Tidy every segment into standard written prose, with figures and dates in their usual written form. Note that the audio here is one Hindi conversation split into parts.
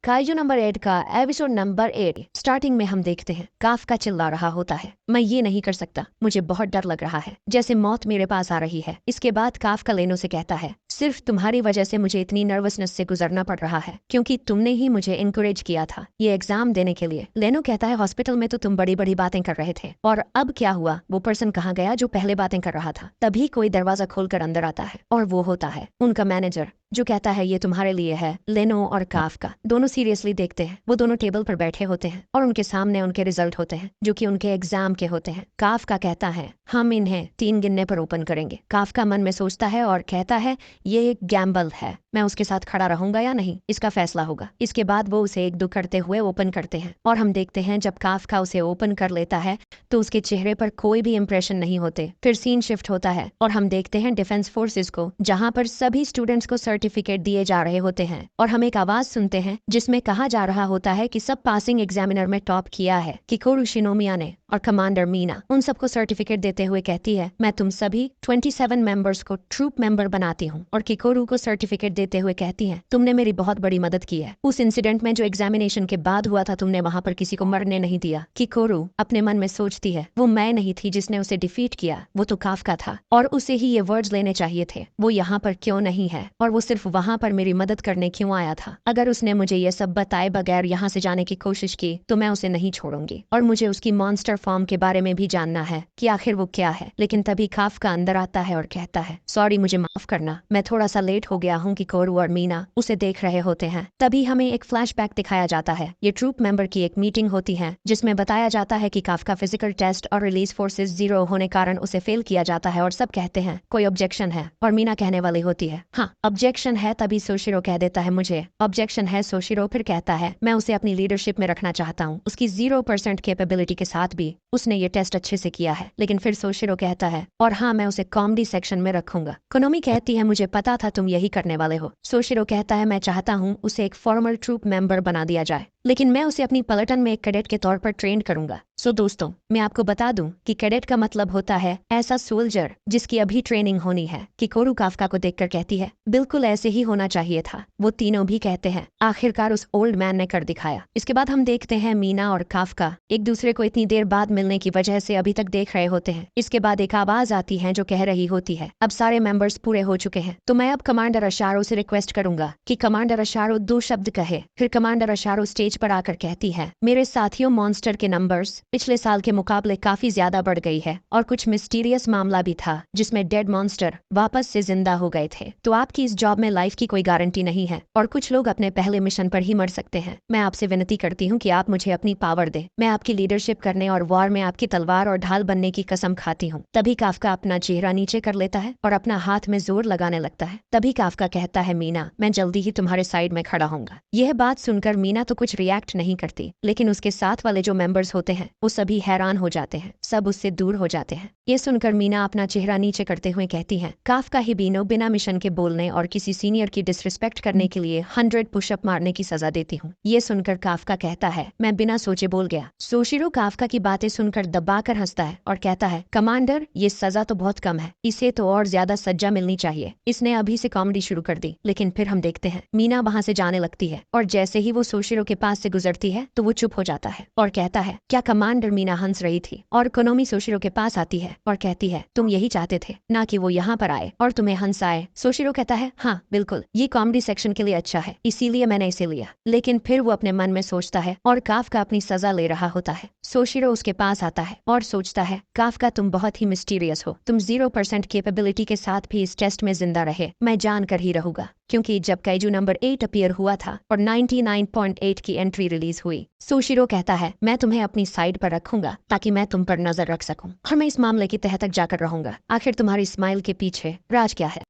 काइजू नंबर 8 का एपिसोड नंबर 8। स्टार्टिंग में हम देखते हैं काफका चिल्ला रहा होता है, मैं ये नहीं कर सकता, मुझे बहुत डर लग रहा है, जैसे मौत मेरे पास आ रही है। इसके बाद काफका लेनो से कहता है, सिर्फ तुम्हारी वजह से मुझे इतनी नर्वसनेस से गुजरना पड़ रहा है, क्योंकि तुमने ही मुझे इनकरेज किया था ये एग्जाम देने के लिए। लेनो कहता है, हॉस्पिटल में तो तुम बड़ी बड़ी बातें कर रहे थे, और अब क्या हुआ? वो पर्सन कहाँ गया जो पहले बातें कर रहा था? तभी कोई दरवाजा खोलकर अंदर आता है, और वो होता है उनका मैनेजर, जो कहता है ये तुम्हारे लिए है। लेनो और काफका दोनों सीरियसली देखते हैं। वो दोनों टेबल पर बैठे होते हैं और उनके सामने उनके रिजल्ट होते हैं, जो कि उनके एग्जाम के होते हैं। काफका कहता है, हम इन्हें 3 गिनने पर ओपन करेंगे। काफका मन में सोचता है और कहता है, ये एक गैम्बल है, मैं उसके साथ खड़ा रहूंगा या नहीं, इसका फैसला होगा। इसके बाद वो उसे एक दो करते हुए ओपन करते हैं, और हम देखते हैं जब काफका उसे ओपन कर लेता है तो उसके चेहरे पर कोई भी इंप्रेशन नहीं होते। फिर सीन शिफ्ट होता है और हम देखते हैं डिफेंस फोर्सेस को, जहां पर सभी स्टूडेंट्स को सर्टिफिकेट दिए जा रहे होते हैं, और हम एक आवाज सुनते हैं जिसमें कहा जा रहा होता है कि सब पासिंग एग्जामिनर में टॉप किया है। किकोरू शिनोमिया ने, और कमांडर मीना उन सबको सर्टिफिकेट देते हुए कहती है, मैं तुम सभी 27 मेंबर्स को ट्रूप मेंबर बनाती हूँ। और किकोरू को सर्टिफिकेट देते हुए कहती है, तुमने मेरी बहुत बड़ी मदद की है। उस इंसिडेंट में जो एग्जामिनेशन के बाद हुआ था, तुमने वहां पर किसी को मरने नहीं दिया। किकोरू अपने मन में सोचती है, वो मैं नहीं थी जिसने उसे डिफीट किया, वो तो काफका था, और उसे ही ये वर्ड्स लेने चाहिए थे। वो यहाँ पर क्यों नहीं है, और वो सिर्फ वहाँ पर मेरी मदद करने क्यों आया था? अगर उसने मुझे ये सब बताए बगैर यहाँ से जाने की कोशिश की तो मैं उसे नहीं छोड़ूंगी, और मुझे उसकी मॉन्स्टर फॉर्म के बारे में भी जानना है कि आखिर वो क्या है। लेकिन तभी काफका अंदर आता है और कहता है, सॉरी, मुझे माफ करना, मैं थोड़ा सा लेट हो गया हूँ। किकोरू और मीना उसे देख रहे होते हैं। तभी हमें एक फ्लैशबैक दिखाया जाता है। ये ट्रूप मेंबर की एक मीटिंग होती है, जिसमें बताया जाता है कि काफका फिजिकल टेस्ट और रिलीज फोर्सेस 0 होने कारण उसे फेल किया जाता है, और सब कहते हैं कोई ऑब्जेक्शन है, और मीना कहने वाली होती है, हाँ ऑब्जेक्शन है। तभी सोशिरो कह देता है, मुझे ऑब्जेक्शन है। सोशिरो फिर कहता है, मैं उसे अपनी लीडरशिप में रखना चाहता हूँ, उसकी 0% कैपेबिलिटी के साथ भी उसने ये टेस्ट अच्छे से किया है। लेकिन फिर सोशिरो कहता है, और हाँ मैं उसे कॉमेडी सेक्शन में रखूंगा। कोनोमी कहती है, मुझे पता था तुम यही करने वाले हो। सोशिरो कहता है, मैं चाहता हूँ उसे एक फॉर्मल ट्रूप मेंबर बना दिया जाए, लेकिन मैं उसे अपनी पलटन में एक कैडेट के तौर पर ट्रेन करूंगा। सो दोस्तों, मैं आपको बता दूं कि कैडेट का मतलब होता है ऐसा सोल्जर जिसकी अभी ट्रेनिंग होनी है। किकोरू काफका को देखकर कहती है, बिल्कुल ऐसे ही होना चाहिए था। वो तीनों भी कहते हैं, आखिरकार उस ओल्ड मैन ने कर दिखाया। इसके बाद हम देखते हैं मीना और काफका एक दूसरे को इतनी देर बाद मिलने की वजह से अभी तक देख रहे होते हैं। इसके बाद एक आवाज आती है जो कह रही होती है, अब सारे मेंबर्स पूरे हो चुके हैं, तो मैं अब कमांडर अशारो से रिक्वेस्ट करूंगा कि कमांडर अशारो 2 शब्द कहे। फिर कमांडर अशारो स्टेज पर आकर कहती है, मेरे साथियों, मॉन्स्टर के नंबर्स पिछले साल के मुकाबले काफी ज्यादा बढ़ गई है, और कुछ मिस्टीरियस मामला भी था जिसमें डेड मॉन्स्टर वापस से जिंदा हो गए थे। तो आपकी इस जॉब में लाइफ की कोई गारंटी नहीं है, और कुछ लोग अपने पहले मिशन पर ही मर सकते हैं। मैं आपसे विनती करती हूँ कि आप मुझे अपनी पावर दे। मैं आपकी लीडरशिप करने और वॉर में आपकी तलवार और ढाल बनने की कसम खाती हूँ। तभी काफका अपना चेहरा नीचे कर लेता है और अपना हाथ में जोर लगाने लगता है। तभी काफका कहता है, मीना, मैं जल्दी ही तुम्हारे साइड में खड़ा होऊंगा। यह बात सुनकर मीना तो कुछ रिएक्ट नहीं करती, लेकिन उसके साथ वाले जो मेंबर्स होते हैं वो सभी हैरान हो जाते हैं, सब उससे दूर हो जाते हैं। ये सुनकर मीना अपना चेहरा नीचे करते हुए कहती है, काफका हिबिनो बिना मिशन के बोलने और किसी सीनियर की डिसरिस्पेक्ट करने के लिए 100 पुशअप मारने की सजा देती हूँ। ये सुनकर काफका कहता है, मैं बिना सोचे बोल गया। सोशिरो काफका की बातें सुनकर दबाकर हंसता है और कहता है, कमांडर, ये सजा तो बहुत कम है, इसे तो और ज्यादा सजा मिलनी चाहिए। इसने अभी से कॉमेडी शुरू कर दी। लेकिन फिर हम देखते हैं मीना वहाँ से जाने लगती है, और जैसे ही वो सोशिरो के पास से गुजरती है तो वो चुप हो जाता है और कहता है, क्या कमांडर? मीना हंस रही थी, और कोनोमी सोशिरो के पास आती है और कहती है, तुम यही चाहते थे ना कि वो यहाँ पर आए और तुम्हें हंसाए? सोशिरो कहता है, हाँ बिल्कुल, ये कॉमेडी सेक्शन के लिए अच्छा है, इसीलिए मैंने इसे लिया। लेकिन फिर वो अपने मन में सोचता है, और काफका अपनी सजा ले रहा होता है। सोशिरो उसके पास आता है और सोचता है, काफका, तुम बहुत ही मिस्टीरियस हो, तुम 0% कैपेबिलिटी के साथ भी इस टेस्ट में जिंदा रहे, मैं जान कर ही रहूंगा। क्योंकि जब काइजू नंबर 8 अपीयर हुआ था और 99.8 की एंट्री रिलीज हुई, सोशिरो कहता है, मैं तुम्हें अपनी साइड पर रखूंगा ताकि मैं तुम पर नजर रख सकूं, और मैं इस मामले की तह तक जाकर रहूंगा। आखिर तुम्हारी स्माइल के पीछे राज क्या है?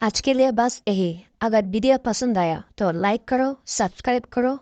आज के लिए बस यही। अगर वीडियो पसंद आया तो लाइक करो, सब्सक्राइब करो